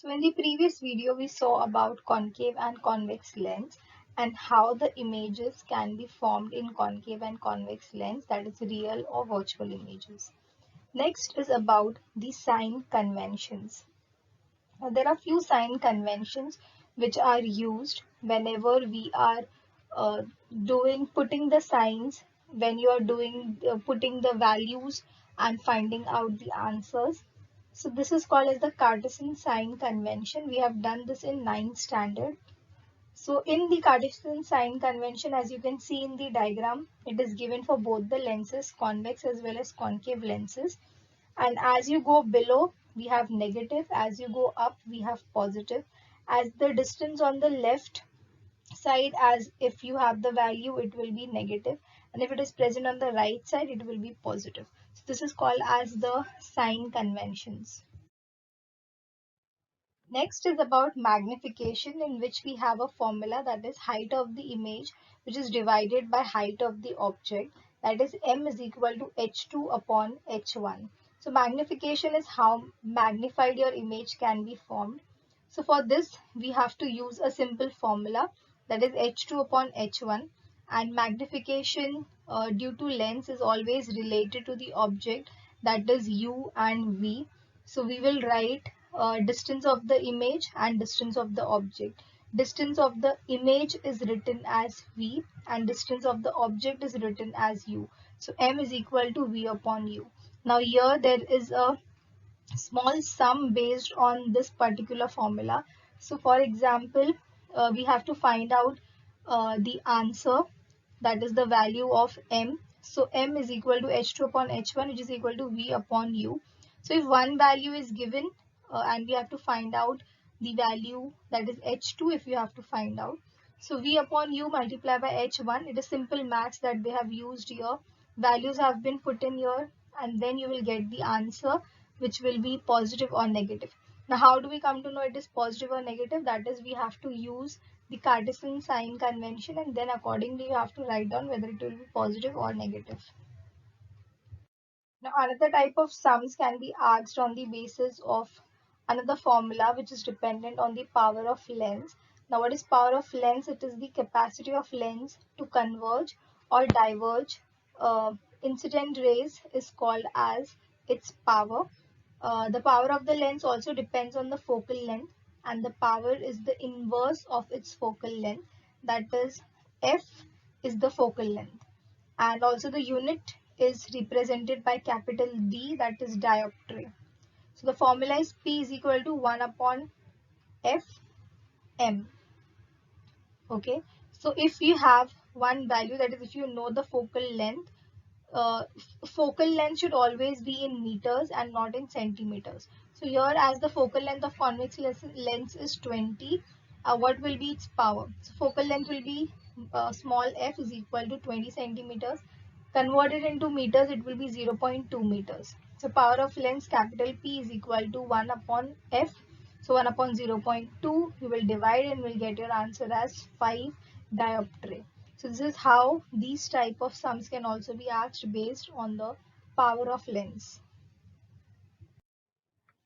So in the previous video, we saw about concave and convex lens and how the images can be formed in concave and convex lens, that is real or virtual images. Next is about the sign conventions. Now, there are few sign conventions which are used whenever we are uh, putting the signs, when you are putting the values and finding out the answers. So this is called as the Cartesian sign convention. We have done this in ninth standard. So in the Cartesian sign convention, as you can see in the diagram, it is given for both the lenses, convex as well as concave lenses. And as you go below, we have negative. As you go up, we have positive. As the distance on the left side, as if you have the value, it will be negative. And if it is present on the right side, it will be positive. So this is called as the sign conventions. Next is about magnification, in which we have a formula, that is height of the image, which is divided by height of the object, that is m is equal to h2 upon h1. So magnification is how magnified your image can be formed. So for this we have to use a simple formula, that is h2 upon h1, and magnification due to lens is always related to the object, that is u and v. So we will write distance of the image and distance of the object. Distance of the image is written as v and distance of the object is written as u. So m is equal to v upon u. Now here there is a small sum based on this particular formula. So for example, we have to find out the answer, that is the value of m. So m is equal to h2 upon h1, which is equal to v upon u. So if one value is given and we have to find out the value, that is h2, if you have to find out. So v upon u multiplied by h1, it is simple maths that they have used here. Values have been put in here and then you will get the answer, which will be positive or negative. Now how do we come to know it is positive or negative? That is, we have to use the Cartesian sign convention and then accordingly you have to write down whether it will be positive or negative. Now another type of sums can be asked on the basis of another formula, which is dependent on the power of lens. Now what is power of lens? It is the capacity of lens to converge or diverge incident rays, is called as its power. The power of the lens also depends on the focal length, and the power is the inverse of its focal length, that is f is the focal length, and also the unit is represented by capital D, that is dioptry. So the formula is P is equal to 1 upon f m. Okay, so if you have one value, that is if you know the focal length, uh, focal length should always be in meters and not in centimeters. So here, as the focal length of convex lens is 20, what will be its power? So focal length will be small f is equal to 20 centimeters. Converted into meters, it will be 0.2 meters. So power of lens capital P is equal to 1 upon f. So 1 upon 0.2, you will divide and will get your answer as 5 dioptry. So this is how these type of sums can also be asked based on the power of lens.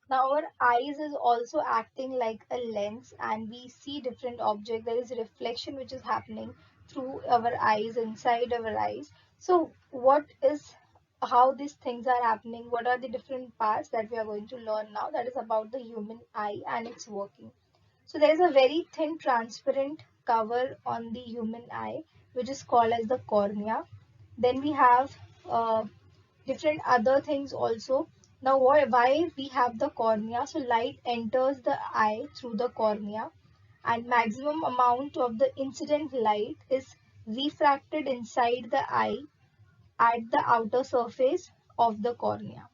Now our eyes is also acting like a lens and we see different objects. There is reflection which is happening through our eyes, inside our eyes. So how these things are happening, what are the different parts that we are going to learn now, that is about the human eye and its working. So there is a very thin transparent cover on the human eye, which is called as the cornea. Then we have different other things also. Now why we have the cornea? So light enters the eye through the cornea and maximum amount of the incident light is refracted inside the eye at the outer surface of the cornea.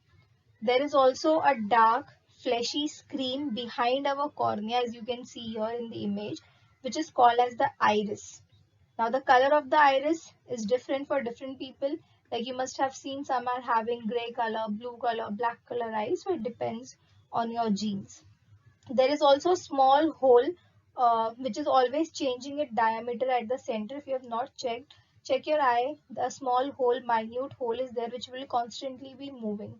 There is also a dark fleshy screen behind our cornea, as you can see here in the image, which is called as the iris. Now the color of the iris is different for different people. Like you must have seen, some are having gray color, blue color, black color eyes. So it depends on your genes. There is also a small hole which is always changing its diameter at the center. If you have not checked, check your eye. The small hole, minute hole is there, which will constantly be moving.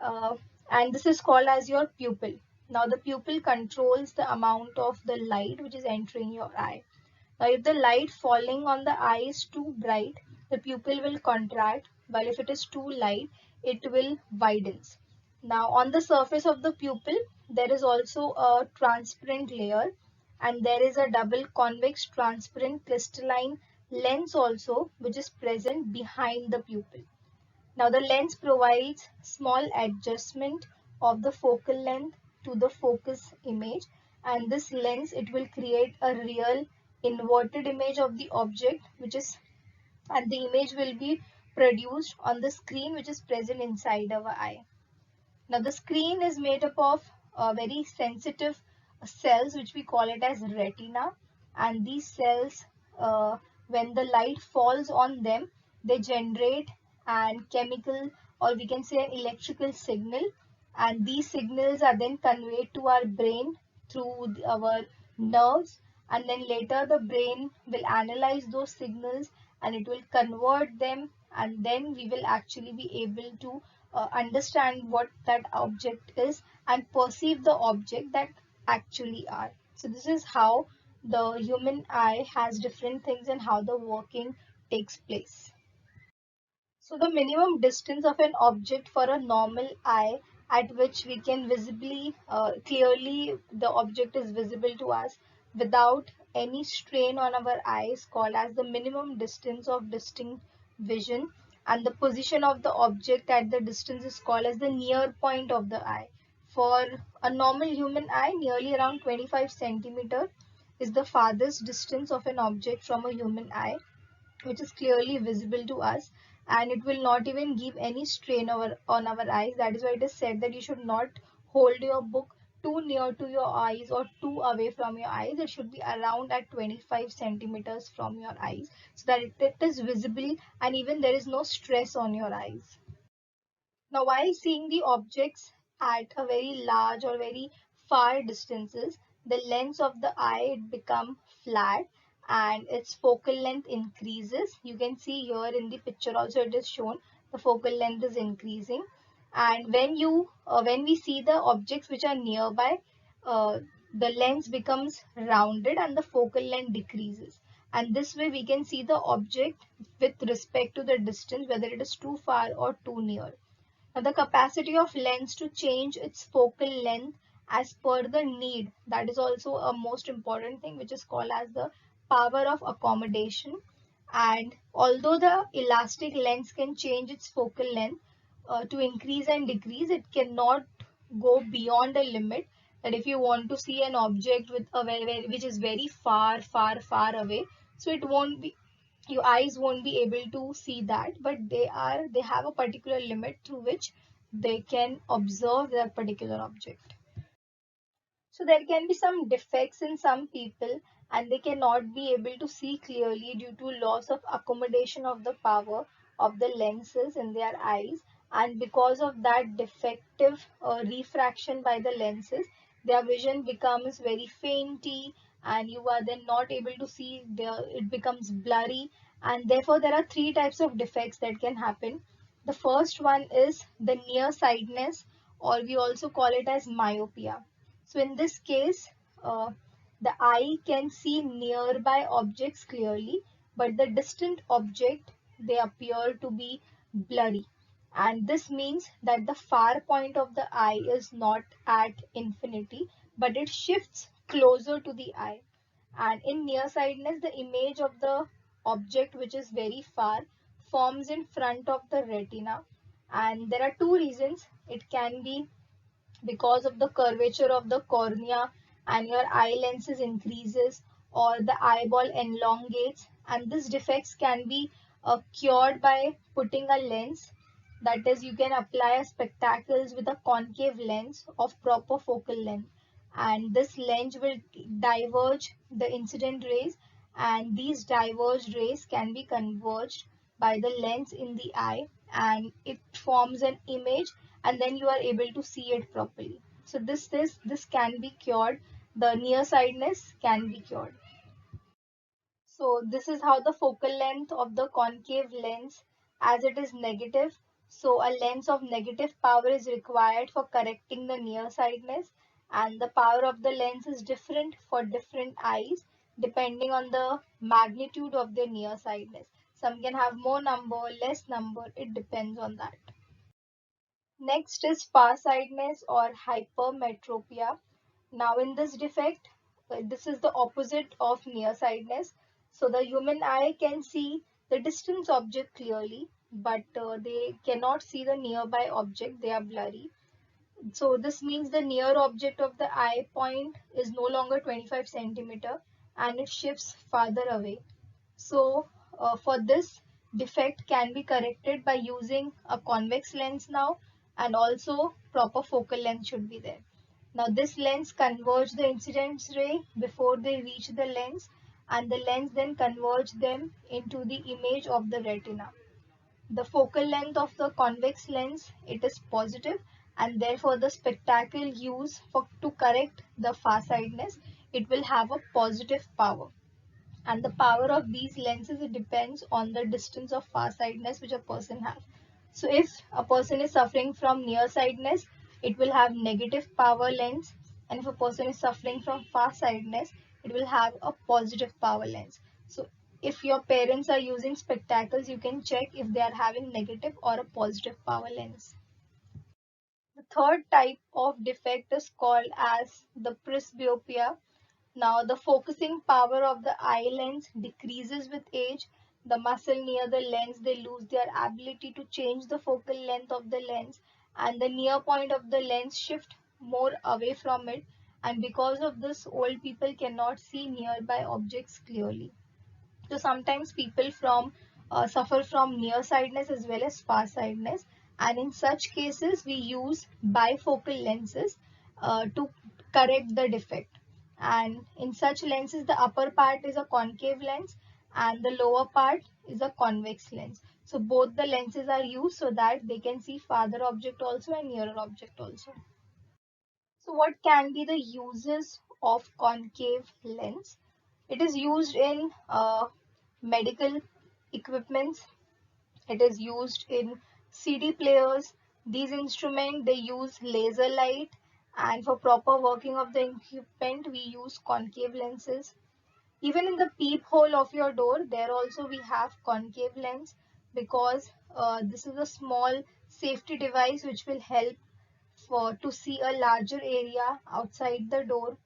Uh, and this is called as your pupil. Now the pupil controls the amount of the light which is entering your eye. Now if the light falling on the eye is too bright, the pupil will contract, while if it is too light, it will widens. Now on the surface of the pupil, there is also a transparent layer, and there is a double convex transparent crystalline lens also which is present behind the pupil. Now the lens provides small adjustment of the focal length to the focus image, and this lens it will create a real inverted image of the object which is, and the image will be produced on the screen which is present inside our eye. Now the screen is made up of very sensitive cells which we call it as retina, and these cells, when the light falls on them, they generate an chemical, or we can say an electrical signal, and these signals are then conveyed to our brain through our nerves, and then later the brain will analyze those signals and it will convert them, and then we will actually be able to understand what that object is and perceive the object that actually are. So this is how the human eye has different things and how the working takes place. So the minimum distance of an object for a normal eye at which we can visibly, clearly the object is visible to us without any strain on our eyes called as the minimum distance of distinct vision, and the position of the object at the distance is called as the near point of the eye. For a normal human eye, nearly around 25 centimeter is the farthest distance of an object from a human eye which is clearly visible to us, and it will not even give any strain on our eyes. That is why it is said that you should not hold your book too near to your eyes or too away from your eyes. It should be around at 25 centimeters from your eyes so that it is visible and even there is no stress on your eyes. Now, while seeing the objects at a very large or very far distances, the lens of the eye it become flat and its focal length increases. You can see here in the picture also it is shown the focal length is increasing. And when we see the objects which are nearby, the lens becomes rounded and the focal length decreases. And this way we can see the object with respect to the distance, whether it is too far or too near. Now, the capacity of lens to change its focal length as per the need, that is also a most important thing which is called as the power of accommodation. And although the elastic lens can change its focal length to increase and decrease, it cannot go beyond a limit that if you want to see an object with a which is very far away, so it won't be, your eyes won't be able to see that, but they have a particular limit through which they can observe that particular object. So there can be some defects in some people and they cannot be able to see clearly due to loss of accommodation of the power of the lenses in their eyes, and because of that defective refraction by the lenses, their vision becomes very fainty and you are then not able to see, it becomes blurry, and therefore there are three types of defects that can happen. The first one is the nearsightedness, or we also call it as myopia. So in this case, the eye can see nearby objects clearly, but the distant object, they appear to be blurry. And this means that the far point of the eye is not at infinity, but it shifts closer to the eye. And in nearsightedness, the image of the object which is very far forms in front of the retina. And there are two reasons. It can be because of the curvature of the cornea and your eye lenses increases or the eyeball elongates, and these defects can be cured by putting a lens, that is you can apply a spectacles with a concave lens of proper focal length, and this lens will diverge the incident rays, and these diverged rays can be converged by the lens in the eye and it forms an image, and then you are able to see it properly. So this can be cured. The nearsightedness can be cured. So this is how the focal length of the concave lens, as it is negative. So a lens of negative power is required for correcting the nearsightedness, and the power of the lens is different for different eyes depending on the magnitude of their nearsightedness. Some can have more number, less number, it depends on that. Next is farsightedness or hypermetropia. Now in this defect, this is the opposite of nearsightedness. So the human eye can see the distant object clearly, but they cannot see the nearby object, they are blurry. So this means the near object of the eye point is no longer 25 centimeter and it shifts farther away. So for this defect can be corrected by using a convex lens now, and also proper focal length should be there. Now this lens converge the incident ray before they reach the lens, and the lens then converge them into the image of the retina. The focal length of the convex lens, it is positive, and therefore the spectacle used to correct the farsightedness, it will have a positive power. And the power of these lenses, it depends on the distance of farsightedness which a person has. So if a person is suffering from nearsightedness, it will have negative power lens, and if a person is suffering from farsightedness, it will have a positive power lens. So if your parents are using spectacles, you can check if they are having negative or a positive power lens. The third type of defect is called as the presbyopia. Now, the focusing power of the eye lens decreases with age. The muscle near the lens, they lose their ability to change the focal length of the lens, and the near point of the lens shift more away from it. And because of this, old people cannot see nearby objects clearly. So sometimes people suffer from nearsightedness as well as farsightedness, and in such cases we use bifocal lenses to correct the defect. And in such lenses, the upper part is a concave lens and the lower part is a convex lens. So both the lenses are used so that they can see farther object also and nearer object also. So what can be the uses of concave lens? It is used in medical equipments. It is used in CD players. These instruments, they use laser light, and for proper working of the equipment we use concave lenses. Even in the peephole of your door, there also we have concave lens, because this is a small safety device which will help to see a larger area outside the door.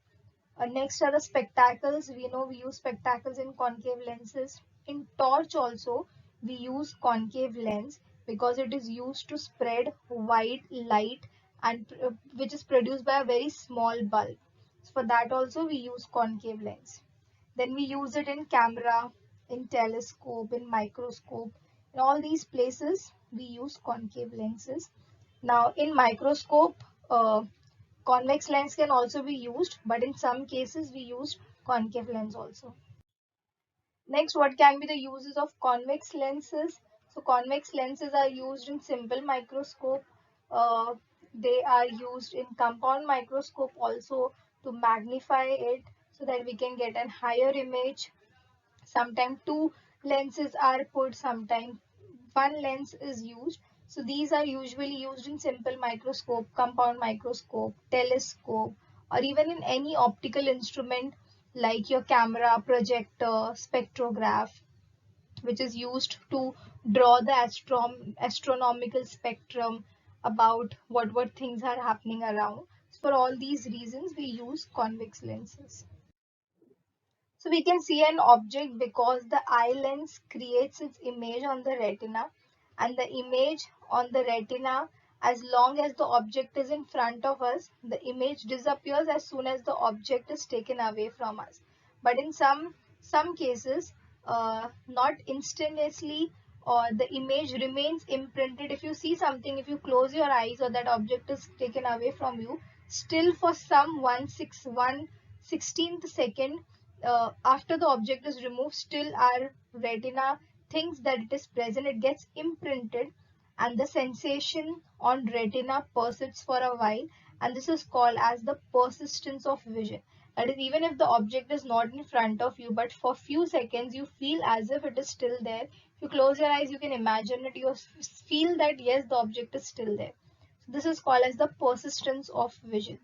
Next are the spectacles. We know we use spectacles in concave lenses. In torch also we use concave lens because it is used to spread white light, and which is produced by a very small bulb. So for that also we use concave lens. Then we use it in camera, in telescope, in microscope. In all these places we use concave lenses. Now in microscope, convex lens can also be used, but in some cases we use concave lens also. Next, what can be the uses of convex lenses? So convex lenses are used in simple microscope. Uh, they are used in compound microscope also to magnify it so that we can get a higher image. Sometimes two lenses are put, sometimes one lens is used. So these are usually used in simple microscope, compound microscope, telescope, or even in any optical instrument like your camera, projector, spectrograph, which is used to draw the astronomical spectrum about what things are happening around. So for all these reasons, we use convex lenses. So we can see an object because the eye lens creates its image on the retina, and the image on the retina, as long as the object is in front of us, the image disappears as soon as the object is taken away from us. But in some cases, not instantaneously, or the image remains imprinted. If you see something, if you close your eyes or that object is taken away from you, still for some 1/16th second after the object is removed, still our retina thinks that it is present, it gets imprinted, and the sensation on retina persists for a while, and this is called as the persistence of vision. That is, even if the object is not in front of you, but for few seconds you feel as if it is still there. If you close your eyes, you can imagine it, you feel that yes, the object is still there. So this is called as the persistence of vision.